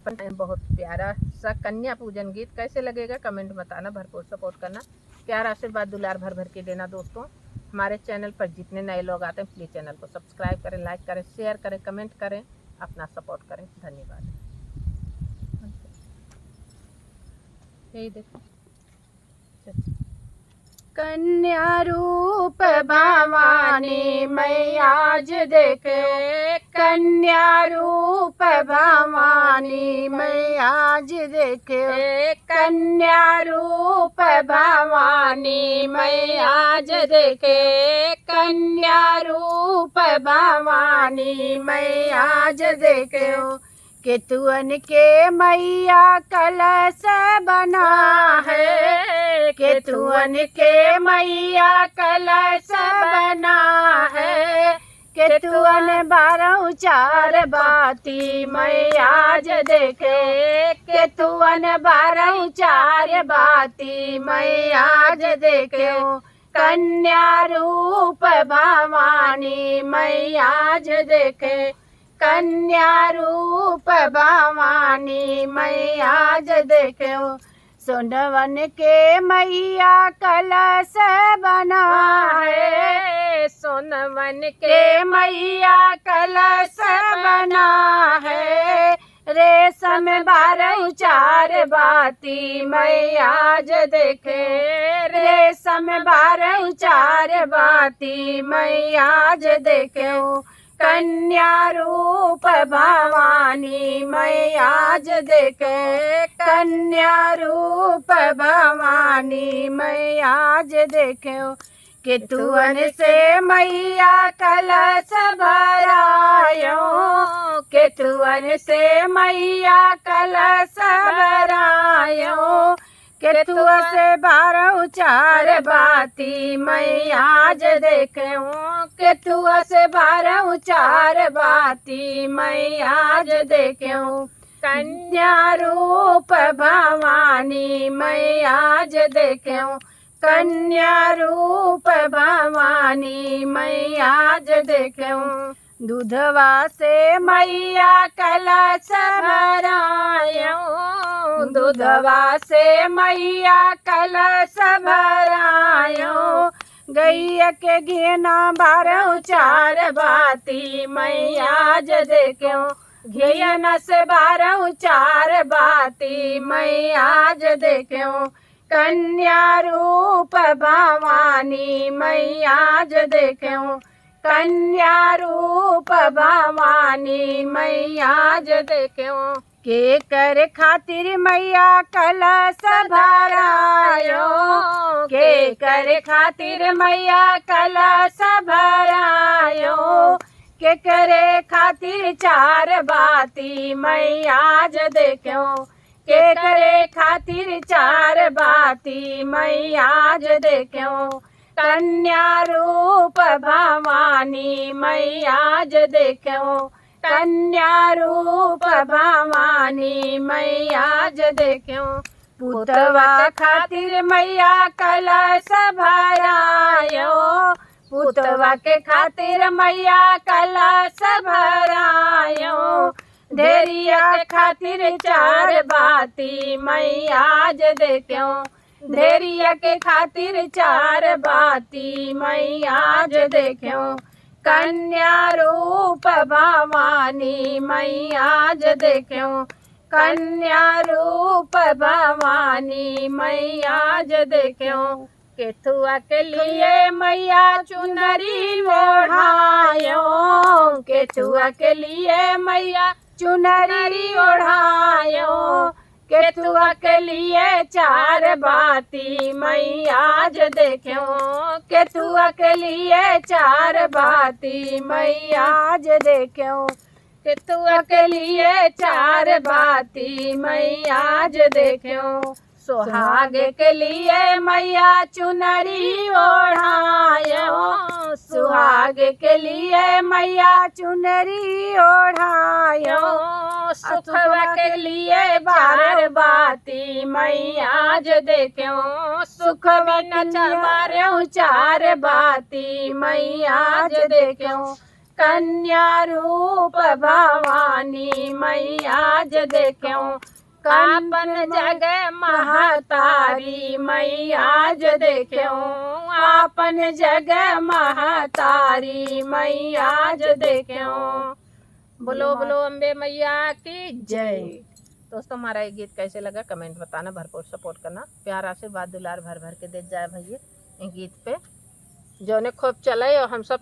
बहुत प्यारा सा कन्या पूजन गीत कैसे लगेगा कमेंट बताना, भरपूर सपोर्ट करना, प्यार आशीर्वाद दुलार भर भर के देना। दोस्तों हमारे चैनल पर जितने नए लोग आते हैं प्लीज़ चैनल को सब्सक्राइब करें, लाइक करें, शेयर करें, कमेंट करें, अपना सपोर्ट करें। धन्यवाद। यही देखो कन्या रूप भवानी मैया आज देखे, कन्या रूप भवानी मैया आज देखे, कन्या रूप भवानी मैया आज देखे, कन्या रूप भवानी मैया आज देखे। केतुअन के मैया कलश बना है, केतुअन के मैया कलश बना है, केतुअन 12 चार बाती मैया आज देखे, केतुअन 12 चार बाती मैया आज देखे। कन्या रूप भवानी मैया आज देखे, कन्या रूप भवानी मैया आज देखे। सोनवन के मैया कलश बना है, सोनवन के मैया कलश बना है, रेशम 12 चार बाती मैया आज देखे, रेशम 12 चार बाती मैया आज देखे। कन्या रूप भवानी मैया आज देखे, कन्या रूप भवानी मैया आज देखे। केतुअन से मैया कलश भरायो, केतुअन से मैया कलश भरायो, केतुआ से 12 चार बाती मैया आज देखे, केतुआ से 12 चार बाती मैया आज देखे। कन्या रूप भवानी मैया आज देखे, कन्या रूप भवानी मैया आज देखे। दूधवा से मैया कलश भरायो, दूधवा से मैया कलश भरायो, गैया के घेना 12 चार बाती मैया आज देखे, घेना से 12 चार बाती मैया आज देखे। कन्या रूप भवानी मैया आज देखे, कन्या रूप भवानी मैया आज देखे। के कर खातिर मैया कलश भरायो, के कर खातिर मैया कलश भरायो, के करे खातिर चार बाती मैया आज देखो, के करे खातिर चार बाती मैया आज देखो। कन्या रूप भवानी मैया आज देखो, कन्या रूप भवानी मैया आज देखो। पुतवा खातिर मैया कलश भरायो, पुतवा के खातिर मैया कलश भरायो, ढेरिया के खातिर चार बाती मैया आज देखो, ढेरिया के खातिर चार बाती मैया आज देखो। कन्या रूप भवानी मैया आज देखो, कन्या रूप भवानी मैया आज देखो। केथुआ के लिए मैया चुनरी ओढ़ायो, केथुआ के लिए मैया चुनरी ओढ़ायो, केथुआ के लिए चार बाती मैया आज देखो, केथुआ के लिए चार बाती मैया आज देखो, केथुआ के लिए चार बाती मैया आज देखो। सुहाग के लिए मैया चुनरी ओढ़ायो, सुहाग के लिए मैया चुनरी ओढ़ायो, सुखवा के लिए बार बाती मैया आज देखो, सुख बिन चार बाती मैया आज देखो। कन्या रूप भवानी मैया ज देखूं आपन जग महतारी मैया ज देखूं आपन जग महतारी मैया ज देखूं। बोलो बोलो अम्बे मैया की जय। दोस्तों हमारा ये गीत कैसे लगा कमेंट बताना, भरपूर सपोर्ट करना, प्यार आशीर्वाद दुलार भर भर के दे जाए भैया ये गीत पे जो ने खूब चले और हम सब